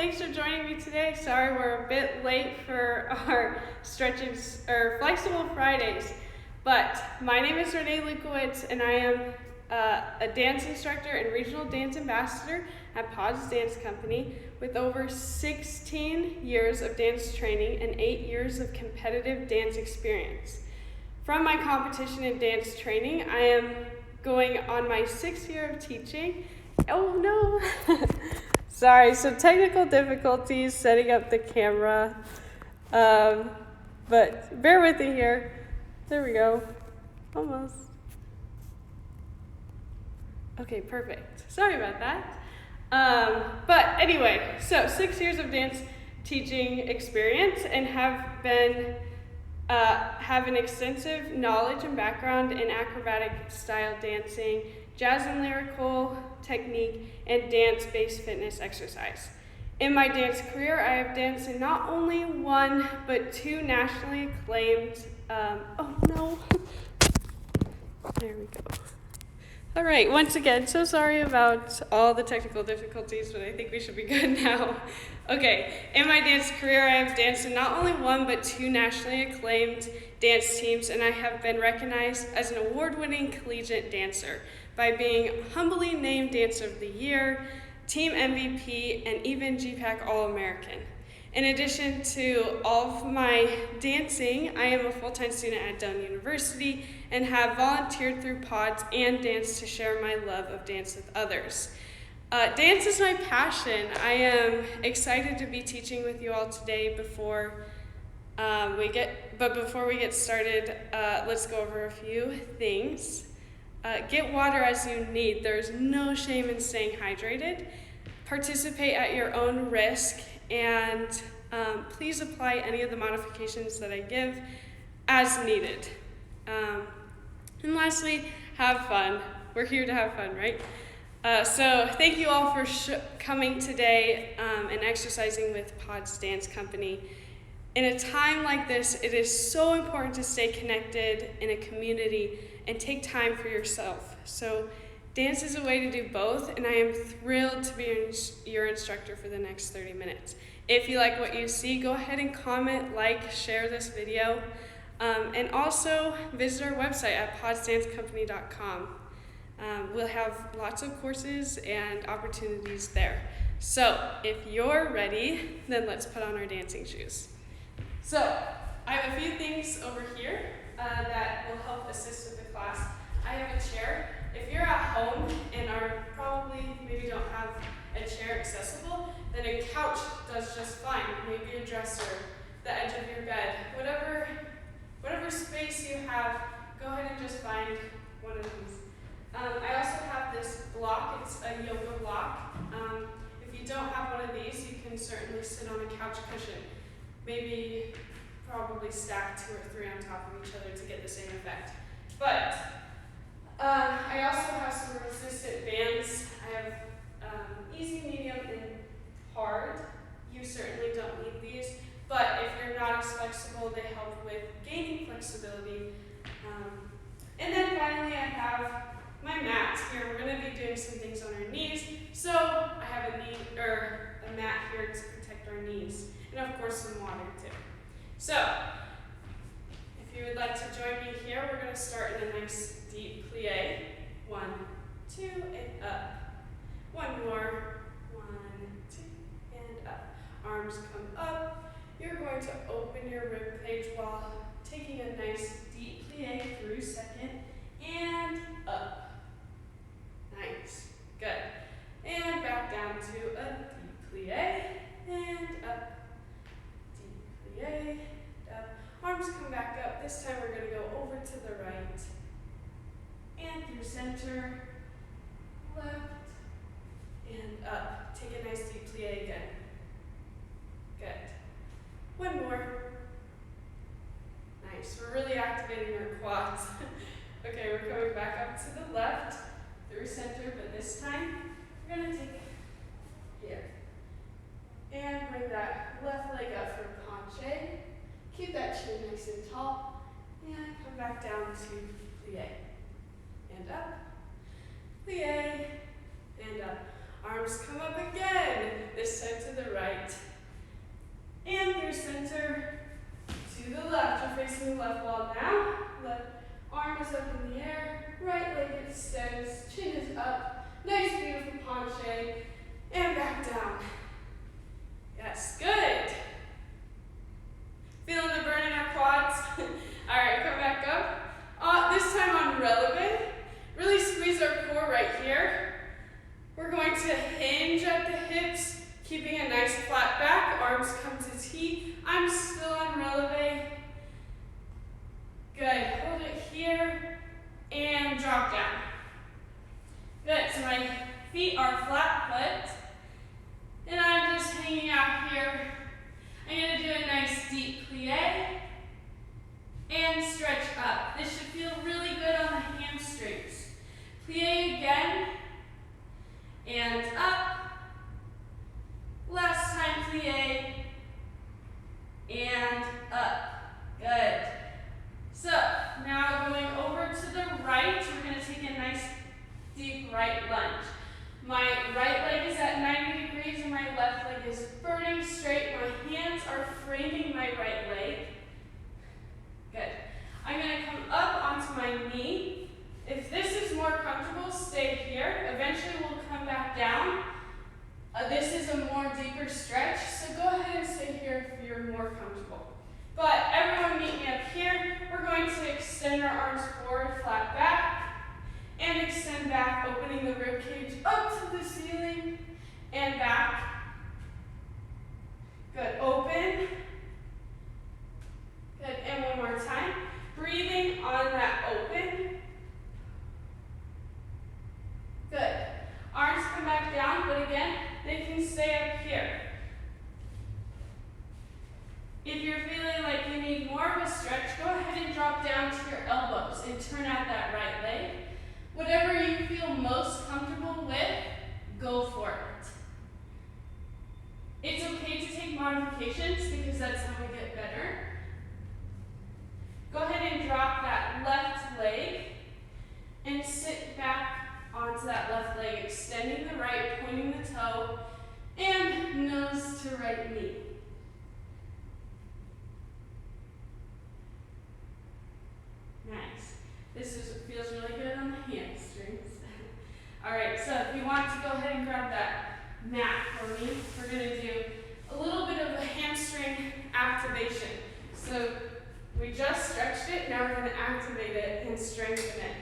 thanks for joining me today. Sorry we're a bit late for our stretches or flexible Fridays, but my name is Renee and I am a dance instructor and regional dance ambassador at POYDS Dance Company with over 16 years of dance training and 8 years of competitive dance experience. From my competition in dance training, I am going on my 6th year of teaching. Oh no! Sorry, so technical difficulties setting up the camera, but bear with me here. There we go, almost. Okay, perfect. Sorry about that. But anyway, so 6 years of dance teaching experience and have an extensive knowledge and background in acrobatic style dancing, jazz and lyrical technique, and dance-based fitness exercise. In my dance career, I have danced in not only one, but 2 nationally acclaimed, oh no, there we go. All right, once again, so sorry about all the technical difficulties, but I think we should be good now. Okay, in my dance career, I have danced in not only one, but 2 nationally acclaimed dance teams, and I have been recognized as an award-winning collegiate dancer by being humbly named Dancer of the Year, Team MVP, and even GPAC All-American. In addition to all of my dancing, I am a full-time student at Dunn University and have volunteered through POYDS and dance to share my love of dance with others. Dance is my passion. I am excited to be teaching with you all today. Before we get started, let's go over a few things. Get water as you need. There's no shame in staying hydrated. Participate at your own risk, and please apply any of the modifications that I give as needed. And lastly, have fun. We're here to have fun, right? So thank you all for coming today and exercising with POYDS Dance Company. In a time like this, it is so important to stay connected in a community and take time for yourself. So dance is a way to do both, and I am thrilled to be your instructor for the next 30 minutes. If you like what you see, go ahead and comment, like, share this video, and also visit our website at poydsdancecompany.com. We'll have lots of courses and opportunities there. So if you're ready, then let's put on our dancing shoes. So I have a few things over here that will help assist with the class. I have a chair. If you're at home and maybe don't have a chair accessible, then a couch does just fine. Maybe a dresser, the edge of your bed, whatever space you have, go ahead and just find one of these. I also have this block. It's a yoga block. If you don't have one of these, you can certainly sit on a couch cushion. Probably stack 2 or 3 on top of each other to get the same effect. But I also have some resistant bands. I have easy, medium, and hard. You certainly don't need these, but if you're not as flexible, they help with gaining flexibility. And then finally, I have my mats here. We're going to be doing some things on our knees, so I have a mat here to protect our knees, and of course some water too. So, if you would like to join me here, we're going to start in a nice deep plie. 1, 2, and up. One more. 1, 2, and up. Arms come up. You're going to open your rib cage while taking a nice deep plie through 2nd and up. Nice. Good. And back down to a deep plie and up. Deep plie. Up. Arms come back up. This time we're going to go over to the right and through center, left, and up. Take a nice deep plie again. Good. One more. Nice. We're really activating our quads. Okay, we're coming back up to the left through center, but this time we're going to take it here. And bring that left leg up for penché. Keep that chin nice and tall. And come back down to plie. And up. Plie. And up. Arms come facing the left wall now. Left arm is up in the air, right leg extends, chin is up. Nice, beautiful penché, and back down. Yes, good. Feeling the burn in our quads? All right, come back up. This time on releve. Really squeeze our core right here. We're going to hinge at the hips, keeping a nice flat back. Arms come to T. I'm still on releve. Good. Hold it here and drop down. Good. So my feet are flat foot, and I'm just hanging out here. I'm going to do a nice deep plie and stretch up. This should feel really good on the hamstrings. Plie again and up. Last time, plie and up. Good. So now going over to the right, we're going to take a nice deep right lunge. My right leg is at 90 degrees and my left leg is burning straight. My hands are framing my right leg. Good. I'm going to come up onto my knee. If this is more comfortable, stay here. Eventually we'll come back down. This is a more deeper stretch, so go ahead and stay here if you're more comfortable. But everyone meet me up here. We're going to extend our arms forward, flat back, and extend back, opening the rib cage up to the ceiling and back. Good, open. Good, and one more time. Breathing on that open. Good. Arms come back down, but again, they can stay up here. If you're feeling like you need more of a stretch, go ahead and drop down to your elbows and turn out that right leg. Whatever you feel most comfortable with, go for it. It's okay to take modifications because that's how we get better. Go ahead and drop that left leg and sit back onto that left leg, extending the right, pointing the toe, and nose to right knee. Nice. This feels really good on the hamstrings. All right, so if you want to go ahead and grab that mat for me, we're going to do a little bit of a hamstring activation. So we just stretched it, now we're going to activate it and strengthen it.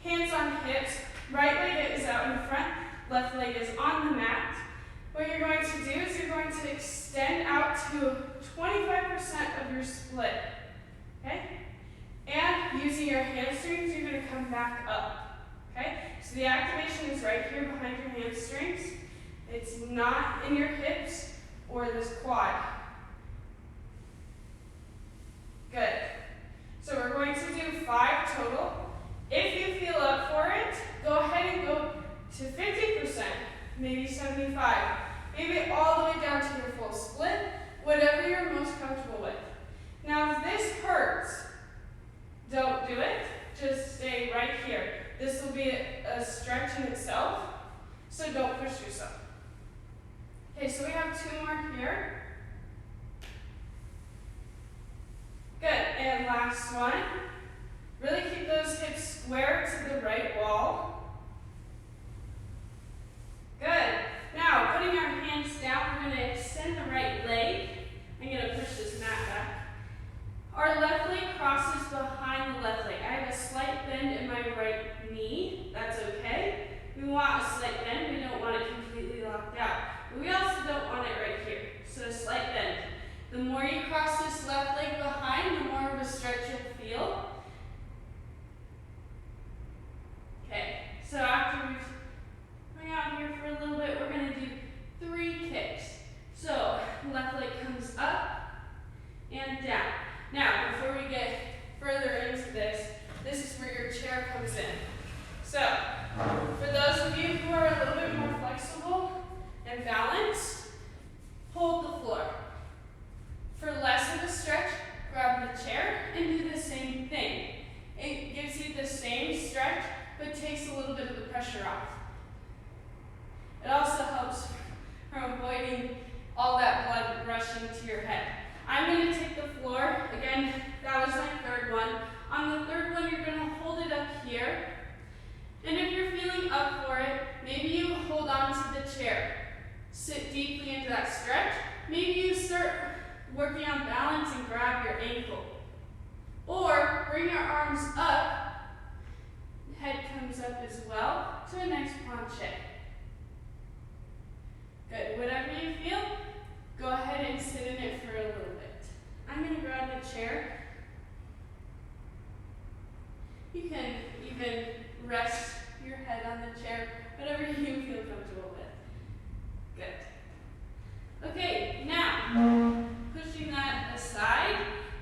Hands on hips, right leg is out in front, left leg is on the mat. What you're going to do is you're going to extend out to 25% of your split, okay? And using your hamstrings, you're going to come back up, okay? So the activation is right here behind your hamstrings. It's not in your hips or this quad. Good. So we're going to do 5 total. If you feel up for it, go ahead and go to 50%, maybe 75. Maybe all the way down to your full split, whatever you're most comfortable with. Now if this hurts, don't do it, just stay right here. This will be a stretch in itself, so don't push yourself. Okay, so we have 2 more here. Good, and last one. Really keep those hips square to the right wall. Good. Now, putting our hands down, we're going to extend the right leg. I'm going to push this mat back. Our left leg crosses behind the left leg. I have a slight bend in my right knee. That's okay. We want a slight bend. We don't want it completely locked out. But we also don't want it right here. So a slight bend. The more you cross this left leg behind, the more of a stretch you'll feel. Okay, so after we've hung out here for a little bit, we're going to do sit deeply into that stretch. Maybe you start working on balance and grab your ankle. Or bring your arms up, head comes up as well, to a nice planche. Good, whatever you feel, go ahead and sit in it for a little bit. I'm going to grab the chair. You can even rest your head on the chair, whatever you feel comfortable with. Good. Okay, now, pushing that aside,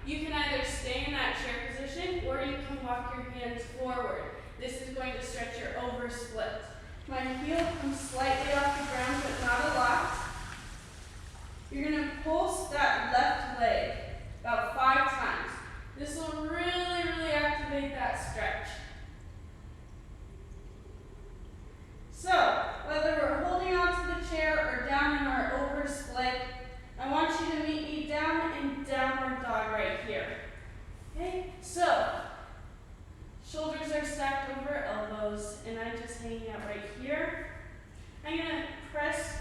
you can either stay in that chair position or you can walk your hands forward. This is going to stretch your oversplit. My heel comes slightly off the ground, but not a lot. You're going to pulse that left leg about 5 times. This will really, really activate that stretch. So, whether we're holding onto the chair or down in our oversplit, I want you to meet me down in downward dog right here. Okay, so shoulders are stacked over elbows, and I'm just hanging out right here. I'm going to press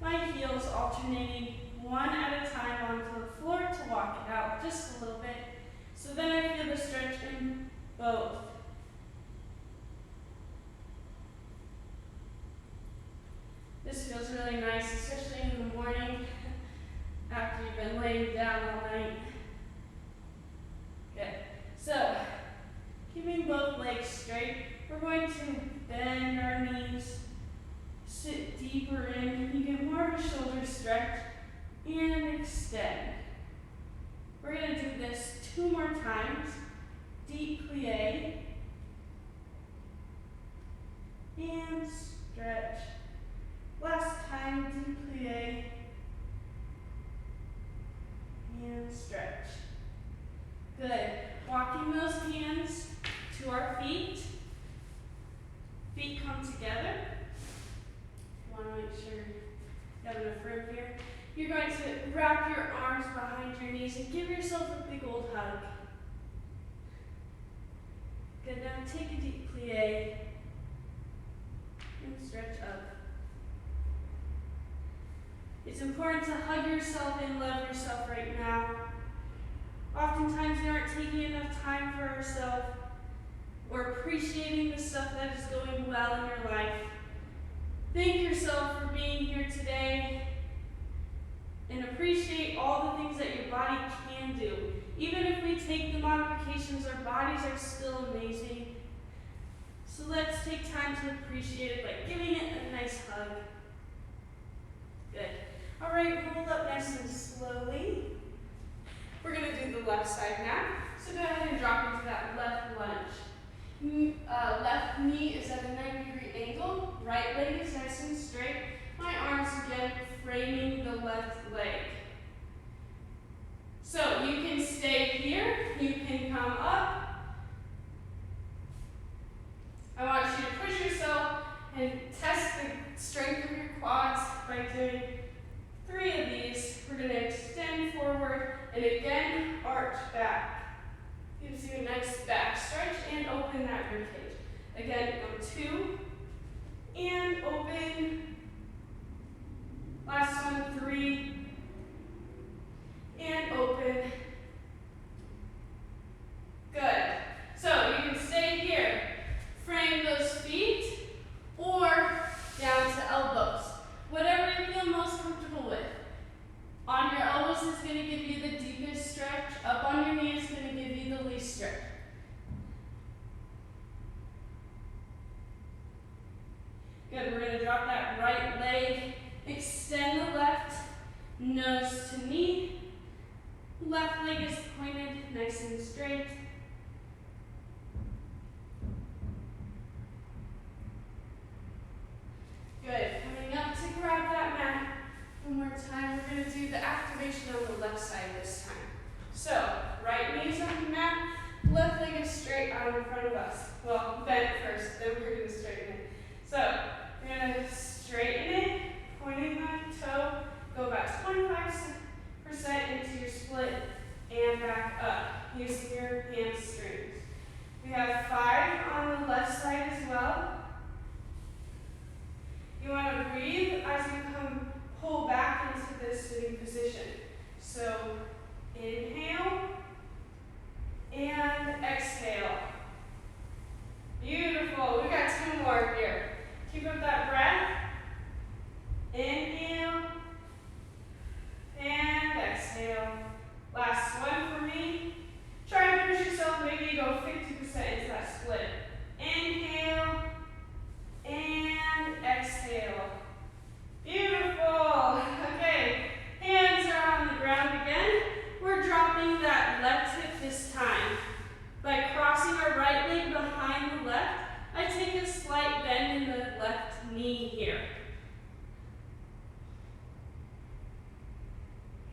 my heels alternating one at a time onto the floor to walk it out just a little bit. So then I feel the stretch in both. This feels really nice, especially in the morning after you've been laying down all night. Good. So, keeping both legs straight, we're going to bend our knees, sit deeper in. You get more of a shoulder stretch and extend. We're going to do this 2 more times. Deep plie and stretch. Last time, deep plie and stretch. Good. Walking those hands to our feet. Feet come together. You want to make sure you have enough room here. You're going to wrap your arms behind your knees and give yourself a big old hug. Good. Now take a deep plie and stretch up. It's important to hug yourself and love yourself right now. Oftentimes we aren't taking enough time for ourselves or appreciating the stuff that is going well in your life. Thank yourself for being here today and appreciate all the things that your body can do. Even if we take the modifications, our bodies are still amazing. So let's take time to appreciate it by giving it a nice hug. Good. All right, roll up nice and slowly. We're going to do the left side now. So go ahead and drop into that left lunge. Left knee is at a 90-degree angle. Right leg is nice and straight. My arms again framing the left leg. So you can stay here. You can come up. I want you to push yourself and test the strength of your quads by doing 3 of these. We're going to extend forward and again arch back. Gives you a nice back stretch and open that rib cage. Again, go 2 and open. Last one, 3 and open. Good. So you can stay here. Frame those feet or down to elbows. Whatever you feel most comfortable with. On your elbows is going to give you the deepest stretch. Up on your knee is going to give you the least stretch. Good, we're going to drop that right leg. Extend the left, nose to knee. Left leg is pointed, nice and straight. Good, coming up to grab that mat. One more time, we're going to do the activation on the left side this time. So, right knee is on the mat, left leg is straight out in front of us. Well, bent first, then we're going to straighten it. So, we're going to straighten it, pointing the toe, go about 25% into your split, and back up, using your hamstrings. We have 5 on the left side as well. You want to breathe as you come new position. So inhale and exhale. Beautiful. We got 2 more here. Keep up that breath. Inhale and exhale. Last one for me. Try and push yourself. Maybe you go 50% into that split. Inhale and exhale. Beautiful. Okay, hands are on the ground again. We're dropping that left hip this time. By crossing our right leg behind the left, I take a slight bend in the left knee here.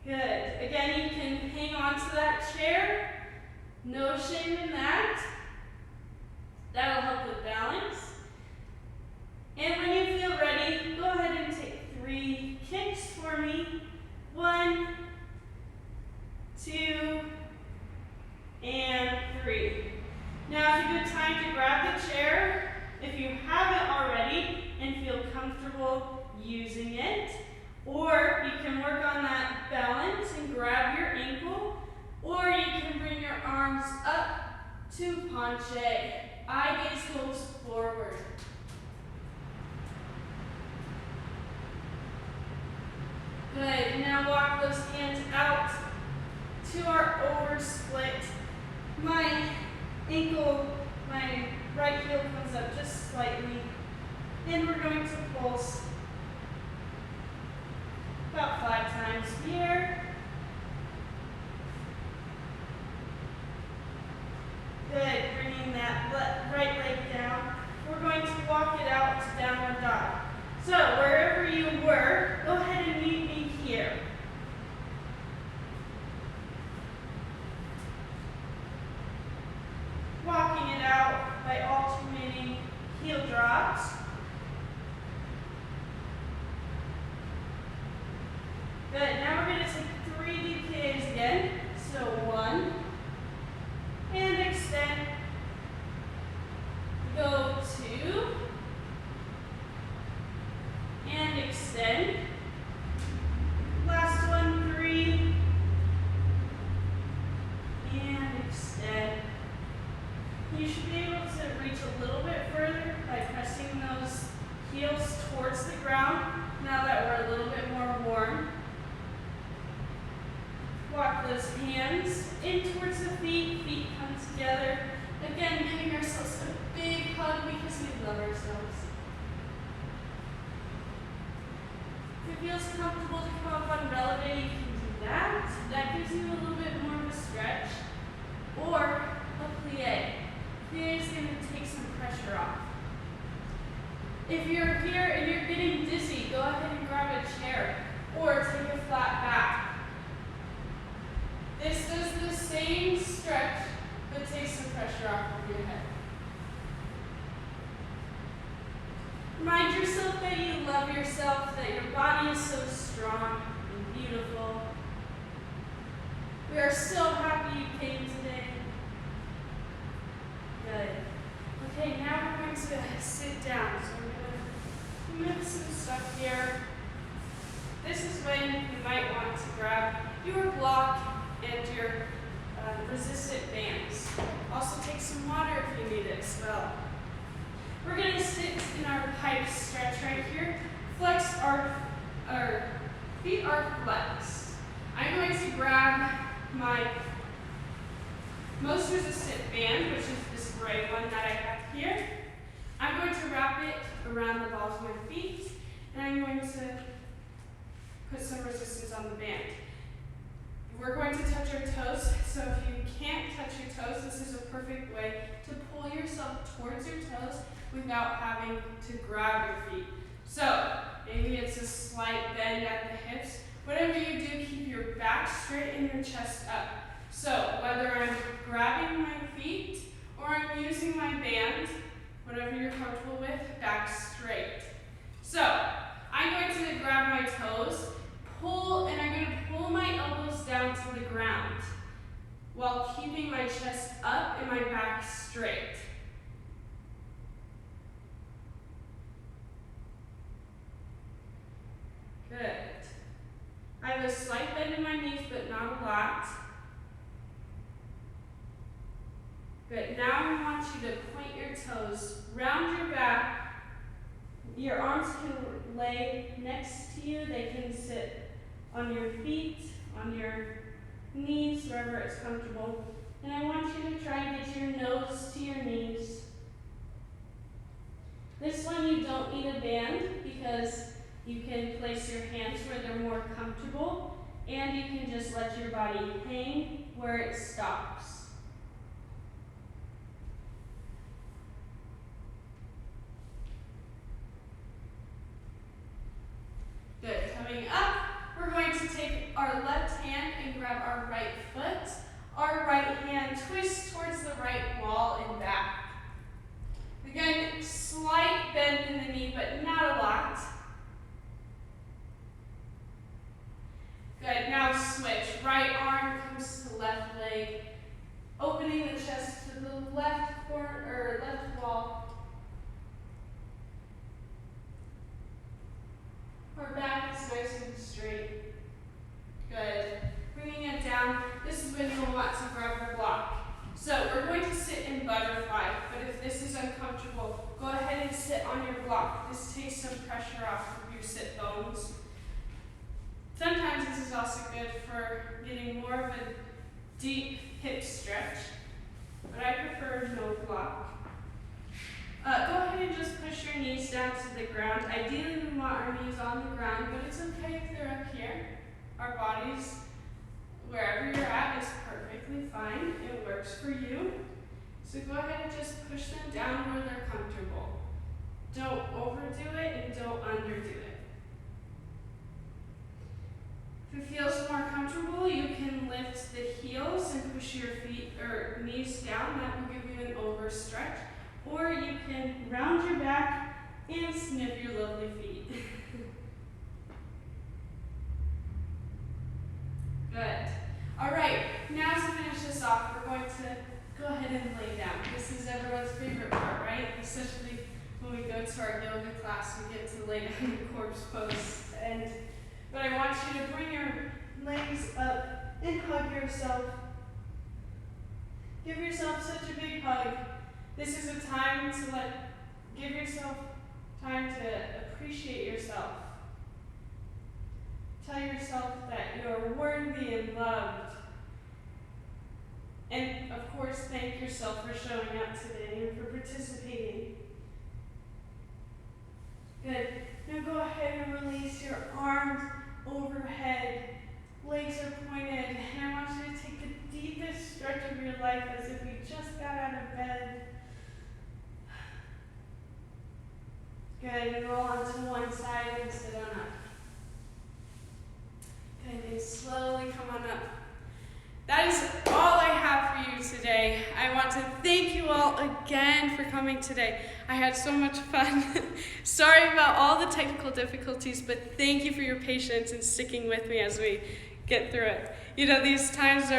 Good. Again, you can hang on to that chair. No shame in that. That'll help with balance. And when you feel ready, go ahead and take 3 kicks for me. 1, 2, and 3. Now it's a good time to grab the chair if you haven't already and feel comfortable using it. Or you can work on that balance and grab your ankle. Or you can bring your arms up to penché. Eye gaze goes forward. Good. Now walk those hands out to our over split. My ankle, my right heel comes up just slightly. And we're going to pulse about 5 times here. Good. Bringing that right leg down. We're going to walk it out to downward dog. So wherever you were, go ahead and meet me here. Walking it out by alternating heel drops. Good. Now we're going to take 3 DKs again. So 1, and extend. Go 2, and extend. Last one, 3, and extend. You should be able to reach a little bit further by pressing those heels towards the ground now that we're a little bit more warm. Walk those hands in towards the feet, feet come together. Again, giving ourselves a big hug because we love ourselves. If it feels comfortable to come up on releve, you can do that. That gives you a little bit more of a stretch. Or a plie. Plie is going to take some pressure off. If you're here and you're getting dizzy, go ahead and grab a chair or take a flat back. This does the same stretch, but takes some pressure off of your head. Remind yourself that you love yourself, that your body is so strong and beautiful. We are so happy you came today. Good. Okay, now we're going to sit down. So I'm going to move some stuff here. This is when you might want to grab your block and your resistant bands. Also take some water if you need it as well. We're going to sit in our pipe stretch right here. Flex our feet are flexed. I'm going to grab my most resistant band, which is this gray one that I have here. I'm going to wrap it around the balls of my feet, and I'm going to put some resistance on the band. We're going to touch our toes, so if you can't touch your toes, this is a perfect way to pull yourself towards your toes without having to grab your feet. So maybe it's a slight bend at the hips. Whatever you do, keep your back straight and your chest up. So whether I'm grabbing my feet or I'm using my band, whatever you're comfortable with, back straight. So I'm going to grab my toes, pull, and I'm going to pull my elbows down to the ground while keeping my chest up and my back straight. Good. I have a slight bend in my knees, but not a lot. Good. Now I want you to point your toes, round your back. Your arms can lay next to you. They can sit on your feet, on your knees, wherever it's comfortable. And I want you to try and get your nose to your knees. This one you don't need a band because you can place your hands where they're more comfortable, and you can just let your body hang where it stops. Good. Coming up, we're going to take our left hand and grab our right foot. Our right hand twists towards the right wall and back. Again, slight bend in the knee, but not a lot. Good. Now switch. Right arm comes to the left leg, opening the chest to the left corner or left wall. Our back is nice and straight. Good. Bringing it down. This is when you'll want to grab your block. So we're going to sit in butterfly, but if this is uncomfortable, go ahead and sit on your block. This takes some pressure off of your sit bones. Sometimes this is also good for getting more of a deep hip stretch, but I prefer no block. Go ahead and just push your knees down to the ground. Ideally, we want our knees on the ground, but it's okay if they're up here. Our bodies, wherever you're at, is perfectly fine. It works for you. So go ahead and just push them down where they're comfortable. Don't overdo it and don't underdo it. If it feels more comfortable, you can lift the heels and push your feet or knees down. That will give you an overstretch. Or you can round your back and sniff your lovely feet. Good. All right, now to finish this off, we're going to go ahead and lay down. This is everyone's favorite part, right? Especially when we go to our yoga class, we get to lay down in corpse pose. But I want you to bring your legs up and hug yourself. Give yourself such a big hug. This is a time to give yourself time to appreciate yourself. Tell yourself that you're worthy and loved. And of course, thank yourself for showing up today and for participating. Good. Now go ahead and release your arms overhead. Legs are pointed. And I want you to take the deepest stretch of your life as if you just got out of bed. Good, and roll onto one side and sit on up. Good, and slowly come on up. That is all I have for you today. I want to thank you all again for coming today. I had so much fun. Sorry about all the technical difficulties, but thank you for your patience and sticking with me as we get through it. You know, these times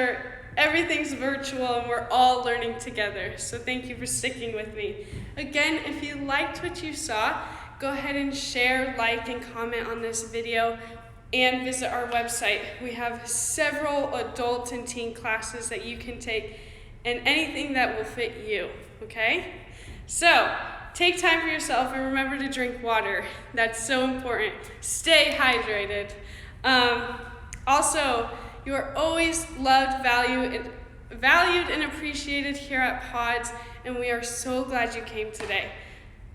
everything's virtual and we're all learning together. So thank you for sticking with me. Again, if you liked what you saw, go ahead and share, like, and comment on this video and visit our website. We have several adult and teen classes that you can take and anything that will fit you, okay? So take time for yourself and remember to drink water. That's so important. Stay hydrated. Also, you are always loved, valued, and appreciated here at POYDS, and we are so glad you came today.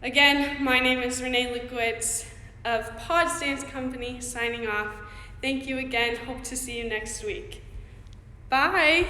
Again, my name is Renee of POYDS Dance Company, signing off. Thank you again. Hope to see you next week. Bye.